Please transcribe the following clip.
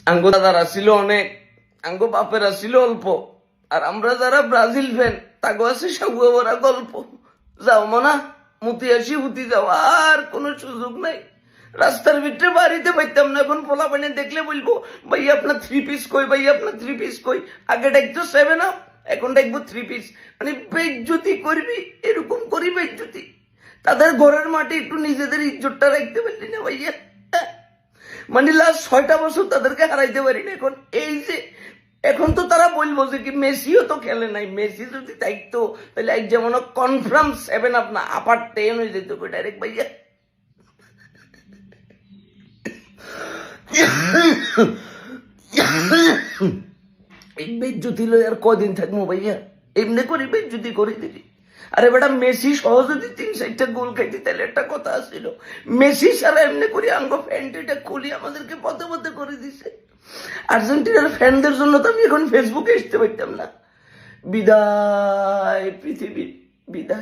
আঙ্গো দাদারা ছিল অনেক, আঙ্গো বাপেরা ছিল অল্প, আর আমরা যারা ব্রাজিল ফ্যান তাগো আছে সাগুয়া ভরা গল্প। যাও মনা মুতি আসি হুতি যাও, আর কোনো সুযোগ নাই। রাস্তার ভিতরে বাড়িতে পাইতাম না, এখন পোলা পানি দেখলে বলবো ভাই আপনার 3 পিস কই, ভাই আপনার 3 পিস কই। আগে ডাকতো 7 আপ, এখন ডাকবো 3 পিস। মানে বেজ্জতি করবি, এরকম করি বেজ্জতি। তাদের ঘরের মাটি একটু নিজেদের ইজ্জতটা রাখতে পারলি না ভাইয়া। মানে লাস্ট 6টা বছর তাদেরকে হারাইতে পারি না। এখন এই যে এখন তো তারা বলবো যে কি মেসিও তো খেলে নাই, মেসি যদি থাকতো তাহলে এক যেমন কনফার্ম 7 আপ না আপার 10 হয়ে যেত ডাইরেক্ট ভাইয়া। এই বেজ্জতি লই আর কদিন থাকবো ভাইয়া, এমনি করি বেজ্জতি করে দিলি। আরে বেটা মেসি সহ যদি 3-4টা গোল খাইতি তাহলে একটা কথা আসছিল। মেসি সারা এমনি করে আঙ্গো প্যান্টটা খুলি আমাদেরকে পথে পথে করে দিছে। আর্জেন্টিনার ফ্যানদের জন্য তো আমি এখন ফেসবুকে আসতে পারতাম না। বিদায় পৃথিবী, বিদায়।